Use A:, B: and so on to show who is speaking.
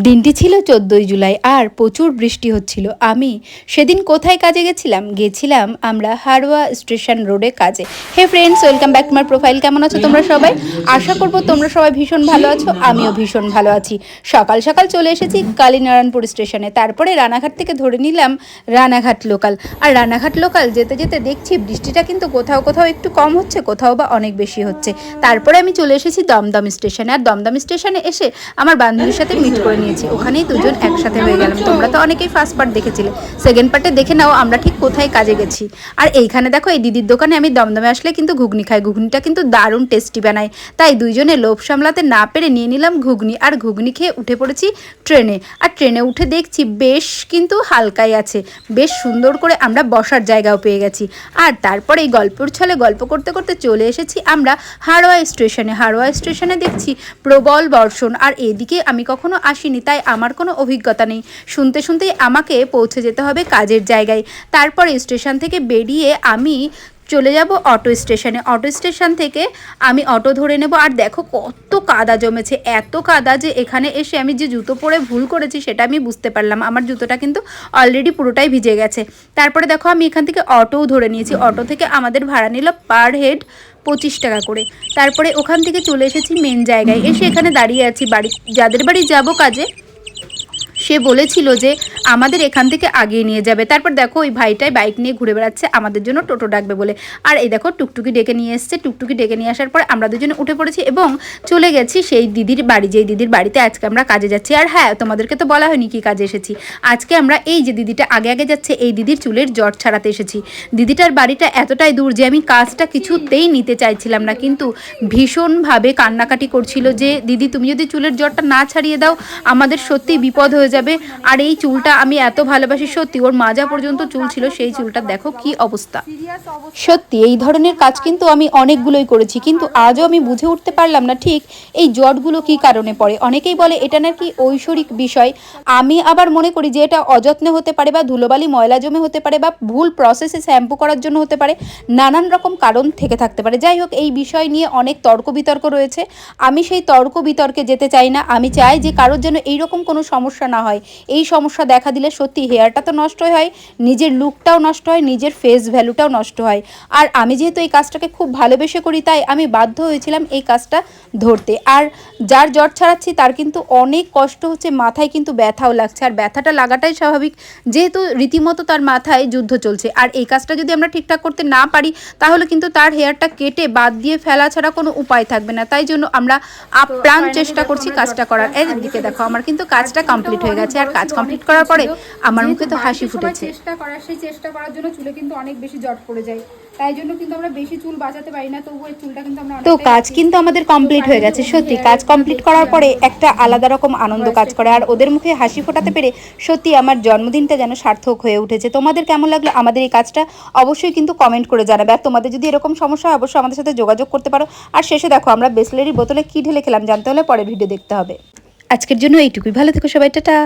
A: দিনটি ছিল 14ই জুলাই আর প্রচুর বৃষ্টি হচ্ছিল। আমি সেদিন কোথায় কাজে গেছিলাম আমরা হারোয়া স্টেশন রোডে কাজে। Hey friends, welcome back to my profile. কেমন আছো তোমরা সবাই? আশা করব তোমরা সবাই ভীষণ ভালো আছো, আমিও ভীষণ ভালো আছি। সকাল সকাল চলে এসেছি কালীনারায়ণপুর স্টেশনে, তারপরে রানাঘাট থেকে ধরে নিলাম রানাঘাট লোকাল। আর রানাঘাট লোকাল যেতে যেতে দেখছি বৃষ্টিটা কিন্তু কোথাও কোথাও একটু কম হচ্ছে, কোথাও বা অনেক বেশি হচ্ছে। তারপরে আমি চলে এসেছি দমদম স্টেশনে। আর দমদম স্টেশনে এসে আমার বান্ধবীর সাথে মিট করে নিয়েছি, ওখানেই দুজন একসাথে হয়ে গেলাম। তোমরা তো অনেকেই ফার্স্ট পার্ট দেখেছিলে, সেকেন্ড পার্টে দেখে নাও আমরা ঠিক কোথায় কাজে গেছি। আর এইখানে দেখো, এই দিদির দোকানে আমি দমদমে আসলে কিন্তু ঘুগনি খাই, ঘুগনিটা কিন্তু দারুণ টেস্টি বানায়। তাই দুইজনে লোভ সামলাতে না পেরে নিয়ে নিলাম ঘুগনি, আর ঘুগনি খেয়ে উঠে পড়েছি ট্রেনে। আর ট্রেনে উঠে দেখছি বেশ কিন্তু হালকাই আছে, বেশ সুন্দর করে আমরা বসার জায়গাও পেয়ে গেছি। আর তারপরে এই গল্পের ছলে গল্প করতে করতে চলে এসেছি আমরা হারোয়া স্টেশনে। হারোয়া স্টেশনে দেখছি প্রবল বর্ষণ, আর এদিকে আমি কখনো আসিনি, তাই আমার কোনো অভিজ্ঞতা নেই। শুনতে শুনতেই আমাকে পৌঁছে যেতে হবে কাজের জায়গায়। তারপরে স্টেশন থেকে বেরিয়ে আমি চলে যাব অটো স্টেশনে। অটো স্টেশন থেকে আমি অটো ধরে নেব। আর দেখো কত কাদা জমেছে, এত কাদা যে এখানে এসে আমি যে জুতো পরে ভুল করেছি সেটা আমি বুঝতে পারলাম। আমার জুতোটা কিন্তু অলরেডি পুরোটাই ভিজে গেছে। তারপরে দেখো আমি এখান থেকে অটোও ধরে নিয়েছি। অটো থেকে আমাদের ভাড়া নিল পার হেড 25 টাকা করে। তারপরে ওখান থেকে চলে এসেছি মেন জায়গায়। এসে এখানে দাঁড়িয়ে আছি। যাদের বাড়ি যাব কাজে, সে বলেছিল যে আমাদের এখান থেকে আগিয়ে নিয়ে যাবে। তারপর দেখো ওই ভাইটাই বাইক নিয়ে ঘুরে বেড়াচ্ছে আমাদের জন্য টোটো ডাকবে বলে। আর এই দেখো টুকটুকি ডেকে নিয়ে এসছে। টুকটুকি ডেকে নিয়ে আসার পর আমরা দুজনে উঠে পড়েছি এবং চলে গেছি সেই দিদির বাড়ি, যেই দিদির বাড়িতে আজকে আমরা কাজে যাচ্ছি। আর হ্যাঁ, তোমাদেরকে তো বলা হয়নি কি কাজে এসেছি। আজকে আমরা এই যে দিদিটা আগে আগে যাচ্ছে, এই দিদির চুলের জট ছাড়াতে এসেছি। দিদিটার বাড়িটা এতটাই দূর যে আমি কাজটা কিছুতেই নিতে চাইছিলাম না, কিন্তু ভীষণভাবে কান্নাকাটি করছিল যে দিদি তুমি যদি চুলের জটটা না ছাড়িয়ে দাও আমাদের সত্যি বিপদ হয়ে যাবে। আর এই চুলটা আমি এত ভালোবাসি, সত্যি ওর মাজা পর্যন্ত চুল ছিল, সেই চুলটা দেখো কি অবস্থা। সত্যি এই ধরনের কাজ কিন্তু আমি অনেকগুলোই করেছি, কিন্তু আজও আমি বুঝে উঠতে পারলাম না ঠিক এই জটগুলো কি কারণে পড়ে। অনেকেই বলে এটা নাকি ঐশ্বরিক বিষয়, আমি আবার মনে করি যে এটা অযত্নে হতে পারে, বা ধুলোবালি ময়লা জমে হতে পারে, বা ভুল প্রসেসে শ্যাম্পু করার জন্য হতে পারে, নানান রকম কারণ থেকে থাকতে পারে। যাই হোক, এই বিষয় নিয়ে অনেক তর্ক বিতর্ক রয়েছে। আমি সেই তর্ক বিতর্কে যেতে চাই না। আমি চাই যে কারোর যেন এইরকম কোনো সমস্যা না হয়। এই সমস্যা দেখা দিলে সত্যি হেয়ারটা তো নষ্ট হয়, নিজের লুকটাও নষ্ট হয়, নিজের ফেস ভ্যালুটাও নষ্ট হয়। আর আমি যেহেতু এই কাজটাকে খুব ভালোবেসে করি, তাই আমি বাধ্য হয়েছিলাম এই কাজটা ধরতে। আর যার জট ছাড়াচ্ছি তার কিন্তু অনেক কষ্ট হচ্ছে, মাথায় কিন্তু ব্যথাও লাগছে। আর ব্যথাটা লাগাটাই স্বাভাবিক, যেহেতু রীতিমতো তার মাথায় যুদ্ধ চলছে। আর এই কাজটা যদি আমরা ঠিকঠাক করতে না পারি, তাহলে কিন্তু তার হেয়ারটা কেটে বাদ দিয়ে ফেলা ছাড়া কোনো উপায় থাকবে না। তাই জন্য আমরা আপ্রাণ চেষ্টা করছি কাজটা করার। এদিকে দেখো আমার কিন্তু কাজটা কমপ্লিট হয়ে গেছে। আর কাজ কমপ্লিট করার পরে আমার মুখে তো হাসি ফুটেছে।
B: চেষ্টা করার জন্য চুলে কিন্তু অনেক বেশি জট পড়ে যায়, তাই জন্য কিন্তু আমরা বেশি চুল বাঁচাতে পারি না। তবুও এই চুলটা কিন্তু আমরা
A: তো কাজ কিন্তু আমাদের কমপ্লিট হয়ে গেছে। সত্যি কাজ কমপ্লিট করার পরে একটা আলাদা রকম আনন্দ কাজ করে, আর ওদের মুখে হাসি ফোটাতে পেরে সত্যি আমার জন্মদিনটা যেন সার্থক হয়ে উঠেছে। তোমাদের কেমন লাগলো আমাদের এই কাজটা অবশ্যই কিন্তু কমেন্ট করে জানাবে। আর তোমাদের যদি এরকম সমস্যা হয় অবশ্যই আমাদের সাথে যোগাযোগ করতে পারো। আর শেষে দেখো আমরা বিসলেরি বোতলে কি ঢেলে খেলাম, জানতে হলে পরের ভিডিও দেখতে হবে। আজকের জন্য এইটুকুই। ভালো থেকো সবাই, টাটা।